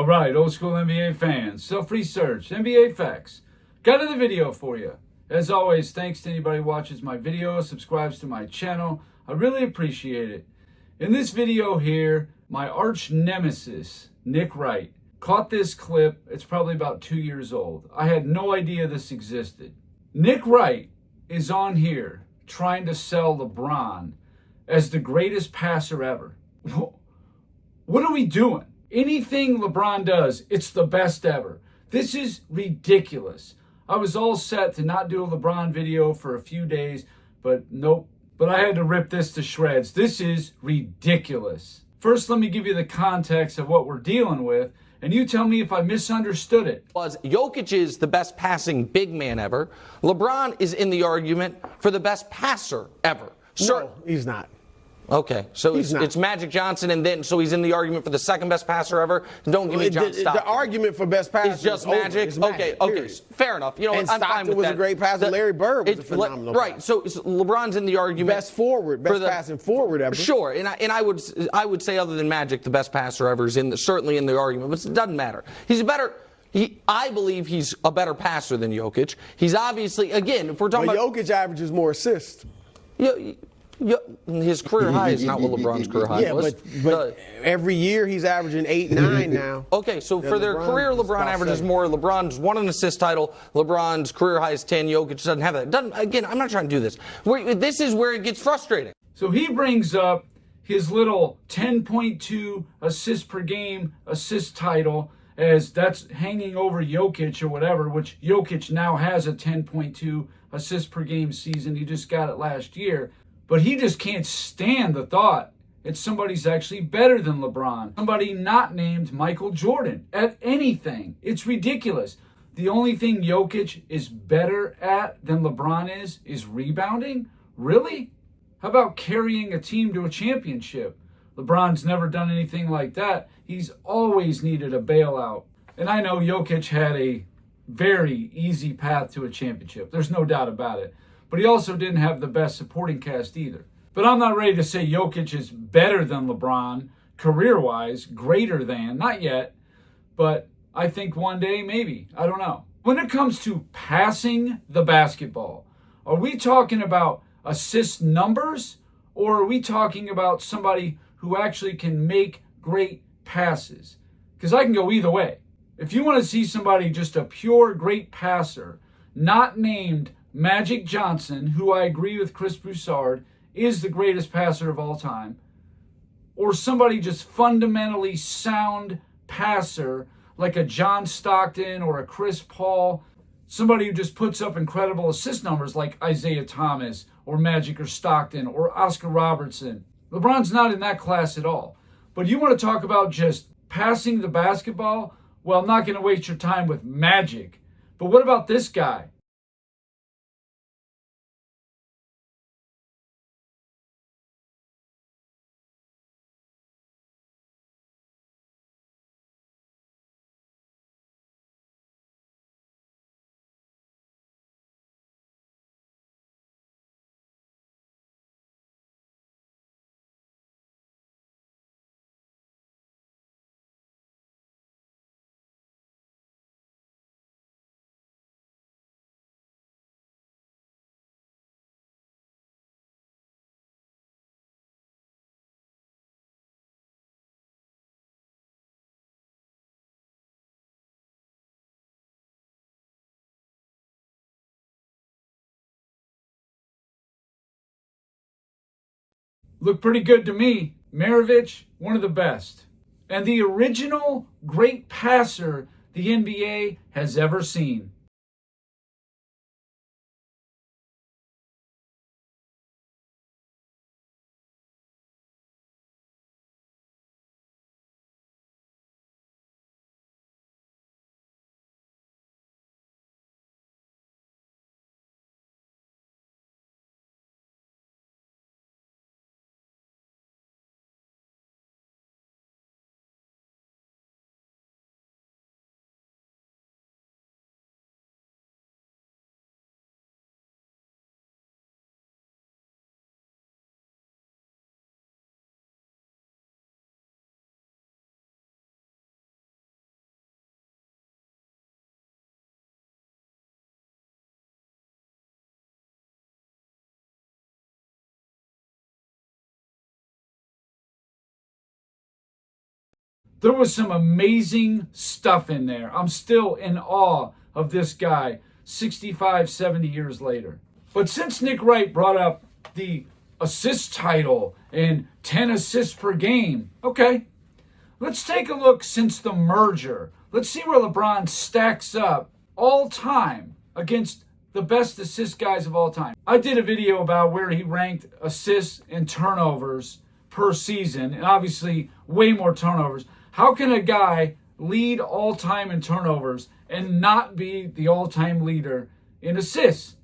All right, old school NBA fans, self-research, NBA facts. Got another video for you. As always, thanks to anybody who watches my videos, subscribes to my channel. I really appreciate it. In this video here, my arch nemesis, Nick Wright, caught this clip. It's probably about 2 years old. I had no idea this existed. Nick Wright is on here trying to sell LeBron as the greatest passer ever. What are we doing? Anything LeBron does, it's the best ever. This is ridiculous. I was all set to not do a LeBron video for a few days, but nope. But I had to rip this to shreds. This is ridiculous. First, let me give you the context of what we're dealing with, and you tell me if I misunderstood it. Jokic is the best passing big man ever. LeBron is in the argument for the best passer ever. No, he's not. Okay, so it's Magic Johnson, and then so he's in the argument for the second best passer ever. Don't give me John Stockton. The argument for best passer is just Magic. Okay, fair enough. You know, and I'm Stockton fine with was that. A great passer. Larry Bird was a phenomenal passer. Right. So LeBron's in the argument. Best forward, best passing forward ever. Sure, and I would say other than Magic, the best passer ever is certainly in the argument, but it doesn't matter. He's a better. I believe he's a better passer than Jokic. He's obviously, again, if we're talking about Jokic averages more assists. His career high is not what LeBron's career high was. But every year he's averaging 8, 9 now. Okay, so for their career, LeBron averages more. LeBron's won an assist title. LeBron's career high is 10. Jokic doesn't have that. Again, I'm not trying to do this. This is where it gets frustrating. So he brings up his little 10.2 assists per game assist title as that's hanging over Jokic or whatever, which Jokic now has a 10.2 assists per game season. He just got it last year. But he just can't stand the thought that somebody's actually better than LeBron. Somebody not named Michael Jordan at anything. It's ridiculous. The only thing Jokic is better at than LeBron is rebounding? Really? How about carrying a team to a championship? LeBron's never done anything like that. He's always needed a bailout. And I know Jokic had a very easy path to a championship. There's no doubt about it. But he also didn't have the best supporting cast either. But I'm not ready to say Jokic is better than LeBron, career-wise, greater than, not yet. But I think one day, maybe. I don't know. When it comes to passing the basketball, are we talking about assist numbers? Or are we talking about somebody who actually can make great passes? Because I can go either way. If you want to see somebody just a pure great passer, not named Magic Johnson, who I agree with Chris Broussard, is the greatest passer of all time, or somebody just fundamentally sound passer like a John Stockton or a Chris Paul, somebody who just puts up incredible assist numbers like Isaiah Thomas or Magic or Stockton or Oscar Robertson. LeBron's not in that class at all. But you want to talk about just passing the basketball? Well, I'm not going to waste your time with Magic. But what about this guy? Looked pretty good to me. Maravich, one of the best. And the original great passer the NBA has ever seen. There was some amazing stuff in there. I'm still in awe of this guy 65, 70 years later. But since Nick Wright brought up the assist title and 10 assists per game, okay, let's take a look since the merger. Let's see where LeBron stacks up all time against the best assist guys of all time. I did a video about where he ranked assists and turnovers per season, and obviously way more turnovers. How can a guy lead all time in turnovers and not be the all-time leader in assists?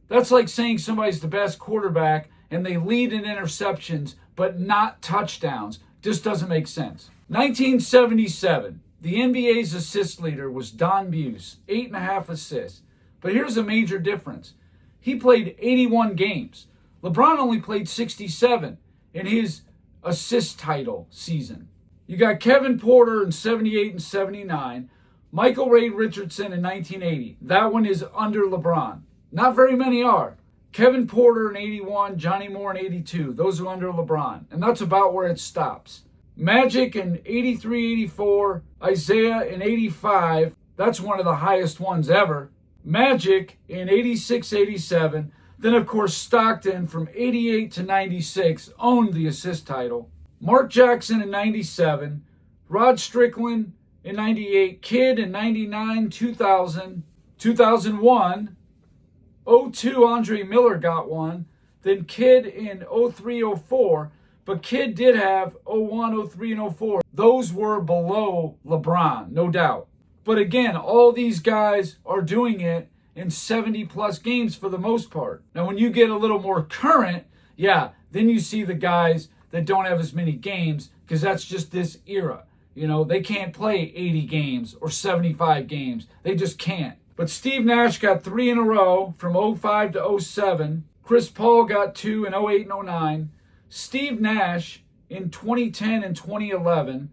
That's like saying somebody's the best quarterback and they lead in interceptions but not touchdowns. Just doesn't make sense. 1977, the NBA's assist leader was Don Buse, 8.5 assists. But here's a major difference. He played 81 games. LeBron only played 67 in his assist title season. You got Kevin Porter in 78 and 79, Michael Ray Richardson in 1980. That one is under LeBron. Not very many are. Kevin Porter in 81, Johnny Moore in 82. Those are under LeBron. And that's about where it stops. Magic in 83, 84, Isaiah in 85. That's one of the highest ones ever. Magic in 86, 87. Then, of course, Stockton from 88 to 96 owned the assist title. Mark Jackson in 97. Rod Strickland in 98. Kidd in 99, 2000. 2001. 02, Andre Miller got one. Then Kidd in 03, 04. But Kidd did have 01, 03, and 04. Those were below LeBron, no doubt. But again, all these guys are doing it in 70-plus games for the most part. Now, when you get a little more current, yeah, then you see the guys that don't have as many games because that's just this era. You know, they can't play 80 games or 75 games. They just can't. But Steve Nash got 3 in a row from 05 to 07. Chris Paul got 2 in 08 and 09. Steve Nash in 2010 and 2011.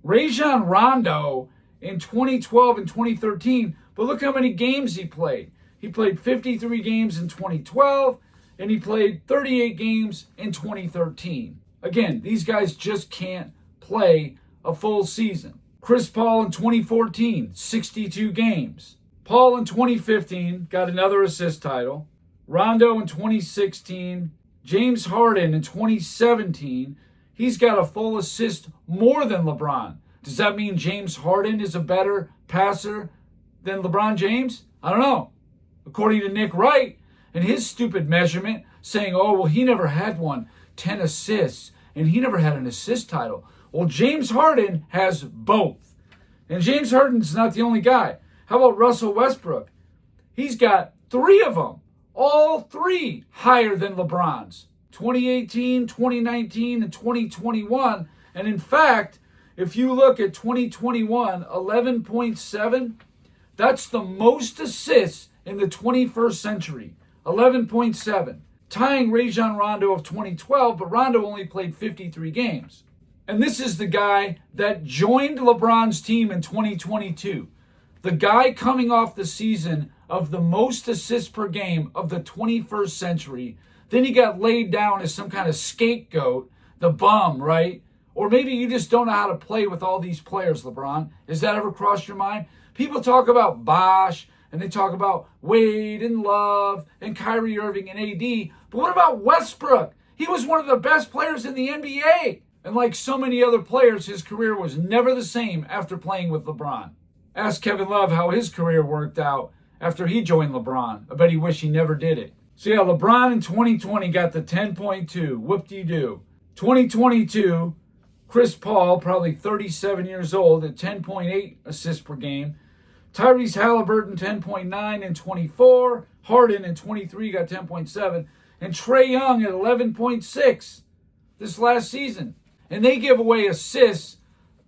Rajon Rondo in 2012 and 2013. But look how many games he played. He played 53 games in 2012, and he played 38 games in 2013. Again, these guys just can't play a full season. Chris Paul in 2014, 62 games. Paul in 2015 got another assist title. Rondo in 2016. James Harden in 2017, he's got a full assist more than LeBron. Does that mean James Harden is a better passer than LeBron James? I don't know. According to Nick Wright and his stupid measurement saying, oh, well, he never had 10 assists, and he never had an assist title. Well, James Harden has both. And James Harden's not the only guy. How about Russell Westbrook? He's got 3 of them. All 3 higher than LeBron's. 2018, 2019, and 2021. And in fact, if you look at 2021, 11.7, that's the most assists in the 21st century. 11.7. Tying Rajon Rondo of 2012, but Rondo only played 53 games. And this is the guy that joined LeBron's team in 2022. The guy coming off the season of the most assists per game of the 21st century. Then he got laid down as some kind of scapegoat, the bum, right? Or maybe you just don't know how to play with all these players, LeBron. Has that ever crossed your mind? People talk about Bosh, and they talk about Wade and Love and Kyrie Irving and AD. But what about Westbrook? He was one of the best players in the NBA. And like so many other players, his career was never the same after playing with LeBron. Ask Kevin Love how his career worked out after he joined LeBron. I bet he wished he never did it. So yeah, LeBron in 2020 got the 10.2. Whoop-de-doo. 2022, Chris Paul, probably 37 years old, at 10.8 assists per game. Tyrese Halliburton, 10.9 and 24. Harden in 23 got 10.7. And Trae Young at 11.6 this last season. And they give away assists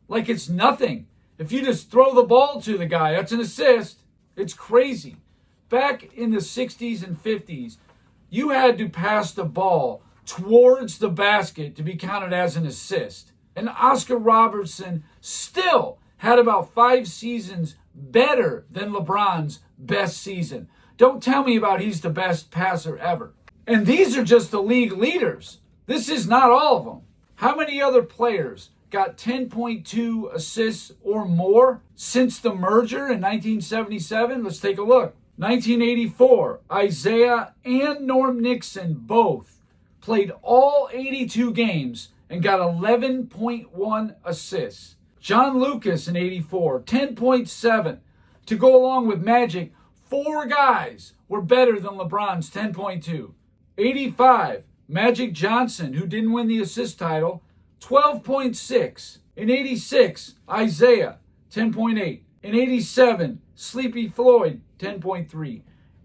like it's nothing. If you just throw the ball to the guy, that's an assist. It's crazy. Back in the 60s and 50s, you had to pass the ball towards the basket to be counted as an assist. And Oscar Robertson still had about 5 seasons better than LeBron's best season. Don't tell me about he's the best passer ever. And these are just the league leaders. This is not all of them. How many other players got 10.2 assists or more since the merger in 1977? Let's take a look. 1984, Isaiah and Norm Nixon both played all 82 games and got 11.1 assists. John Lucas in 84, 10.7. To go along with Magic, 4 guys were better than LeBron's 10.2. 85, Magic Johnson, who didn't win the assist title, 12.6. In 86, Isaiah, 10.8. In 87, Sleepy Floyd, 10.3.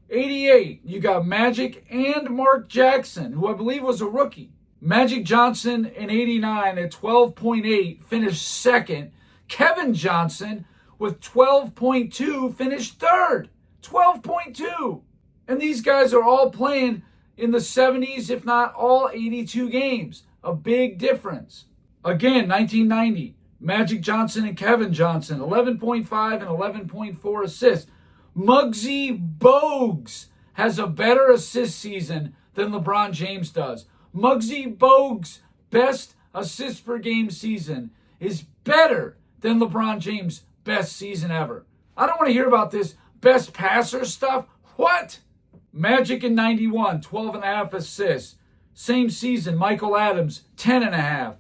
88, you got Magic and Mark Jackson, who I believe was a rookie. Magic Johnson in 89 at 12.8 finished second. Kevin Johnson with 12.2 finished third. 12.2. And these guys are all playing in the 70s, if not all 82 games. A big difference. Again, 1990, Magic Johnson and Kevin Johnson, 11.5 and 11.4 assists. Muggsy Bogues has a better assist season than LeBron James does. Muggsy Bogues' best assist per game season is better than LeBron James' best season ever. I don't want to hear about this best passer stuff. What? Magic in 91, 12.5 assists. Same season, Michael Adams, 10.5.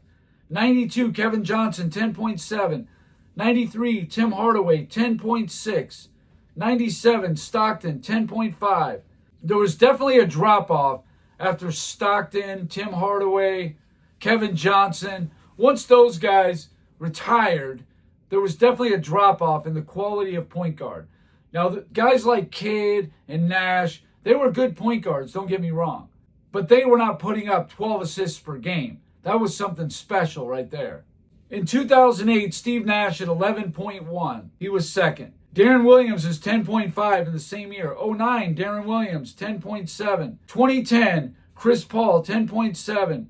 92, Kevin Johnson, 10.7. 93, Tim Hardaway, 10.6. 97, Stockton, 10.5. There was definitely a drop-off after Stockton, Tim Hardaway, Kevin Johnson. Once those guys retired, there was definitely a drop-off in the quality of point guard. Now, the guys like Kidd and Nash, they were good point guards, don't get me wrong. But they were not putting up 12 assists per game. That was something special right there. In 2008, Steve Nash at 11.1. He was second. Darren Williams is 10.5 in the same year. 09, Darren Williams, 10.7. 2010, Chris Paul, 10.7.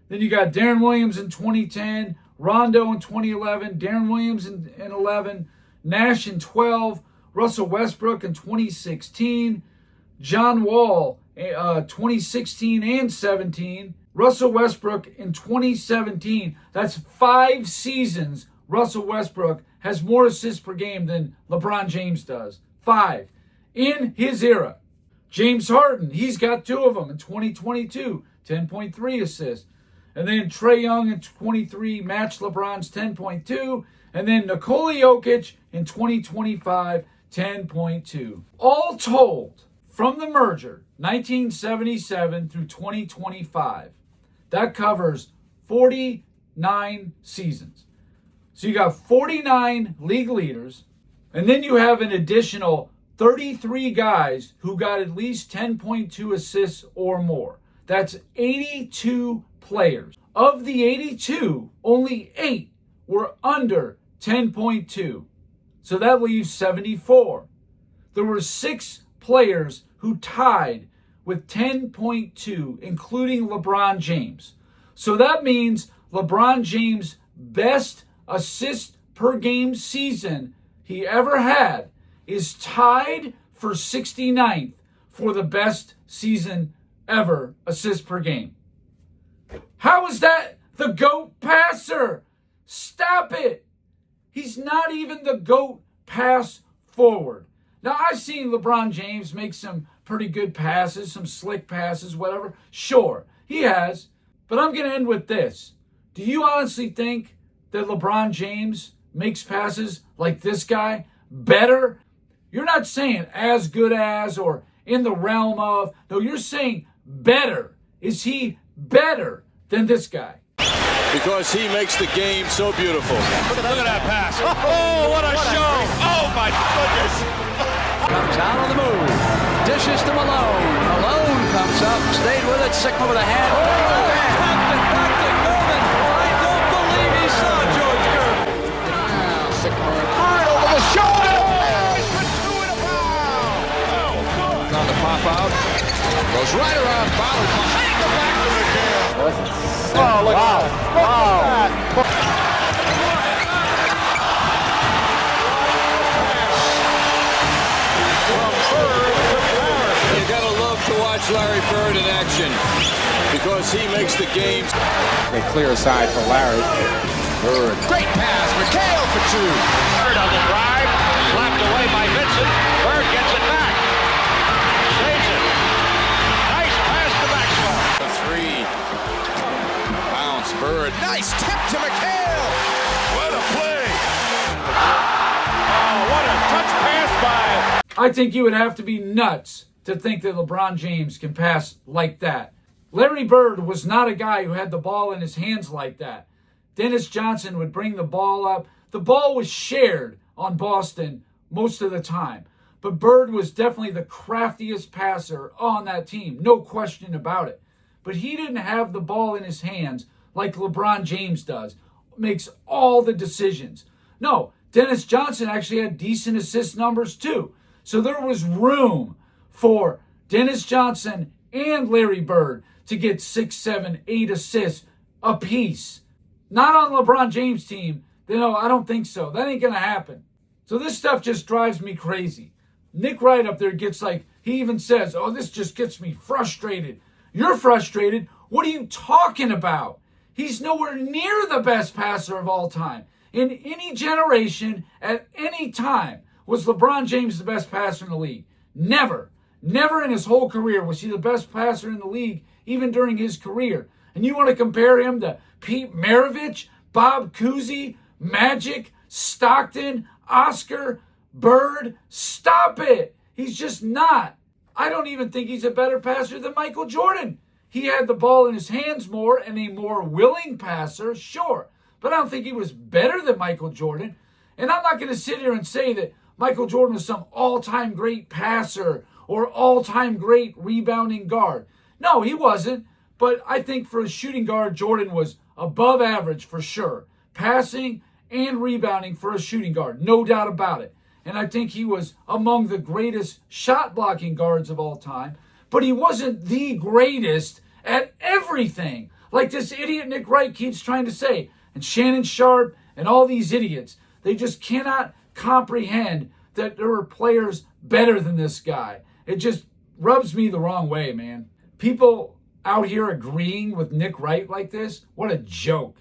Then you got Darren Williams in 2010, Rondo in 2011, Darren Williams in 11, Nash in 12, Russell Westbrook in 2016, John Wall 2016 and 17, Russell Westbrook in 2017. That's 5 seasons Russell Westbrook has more assists per game than LeBron James does. 5. In his era. James Harden, he's got 2 of them in 2022, 10.3 assists. And then Trae Young in 23 matched LeBron's 10.2. And then Nikola Jokic in 2025, 10.2. All told, from the merger, 1977 through 2025, that covers 49 seasons. So you got 49 league leaders, and then you have an additional 33 guys who got at least 10.2 assists or more. That's 82 players. Of the 82, only 8 were under 10.2. So that leaves 74. There were 6 players who tied with 10.2, including LeBron James. So that means LeBron James' best assist per game season he ever had is tied for 69th for the best season ever assist per game. How is that the GOAT passer? Stop it. He's not even the GOAT pass forward. Now, I've seen LeBron James make some pretty good passes, some slick passes, whatever. Sure, he has. But I'm going to end with this. Do you honestly think that LeBron James makes passes like this guy better? You're not saying as good as or in the realm of. No, you're saying better. Is he better than this guy? Because he makes the game so beautiful. Look at that pass. Oh, what a show. Oh, my goodness. Comes out on the move. Dishes to Malone. Malone comes up, stayed with it. Sigma with a hand. Tapped it back to Gervin. I don't believe he saw George Gervin. Now, Sigma hard over the shoulder. On the pop out. Goes right around Fowler. Take him back to the game. Oh, look at that. Look at that. You gotta love to watch Larry Bird in action because he makes the games. They clear aside for Larry. Bird. Great pass. McHale for two. Bird on the drive. Slapped away by Vincent. Bird gets it back. Saves it. Nice pass to Maxwell. The three. Bounce. Bird. Nice tip to McHale. What a play. Oh, what a touch pass by. I think you would have to be nuts to think that LeBron James can pass like that. Larry Bird was not a guy who had the ball in his hands like that. Dennis Johnson would bring the ball up. The ball was shared on Boston most of the time. But Bird was definitely the craftiest passer on that team. No question about it. But he didn't have the ball in his hands like LeBron James does. Makes all the decisions. No, Dennis Johnson actually had decent assist numbers too. So there was room for Dennis Johnson and Larry Bird to get 6, 7, 8 assists apiece. Not on LeBron James' team. No, I don't think so. That ain't going to happen. So this stuff just drives me crazy. Nick Wright up there gets like, he even says, oh, this just gets me frustrated. You're frustrated? What are you talking about? He's nowhere near the best passer of all time. In any generation, at any time, was LeBron James the best passer in the league? Never. Never in his whole career was he the best passer in the league, even during his career. And you want to compare him to Pete Maravich, Bob Cousy, Magic, Stockton, Oscar, Bird? Stop it. He's just not. I don't even think he's a better passer than Michael Jordan. He had the ball in his hands more and a more willing passer, sure. But I don't think he was better than Michael Jordan. And I'm not going to sit here and say that Michael Jordan was some all-time great passer or all-time great rebounding guard. No, he wasn't. But I think for a shooting guard, Jordan was above average for sure. Passing and rebounding for a shooting guard, no doubt about it. And I think he was among the greatest shot-blocking guards of all time. But he wasn't the greatest at everything, like this idiot Nick Wright keeps trying to say. And Shannon Sharp and all these idiots, they just cannot comprehend that there were players better than this guy. It just rubs me the wrong way, man. People out here agreeing with Nick Wright like this? What a joke.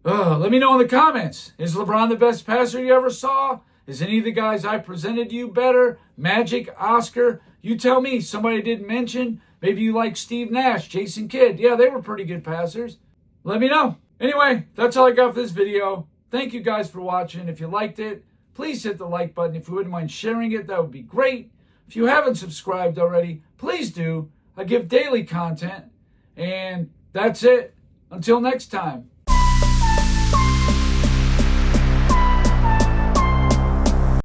Let me know in the comments. Is LeBron the best passer you ever saw? Is any of the guys I presented you better? Magic, Oscar? You tell me. Somebody didn't mention. Maybe you like Steve Nash, Jason Kidd. Yeah, they were pretty good passers. Let me know. Anyway, that's all I got for this video. Thank you guys for watching. If you liked it, please hit the like button. If you wouldn't mind sharing it, that would be great. If you haven't subscribed already, please do. I give daily content. And that's it. Until next time.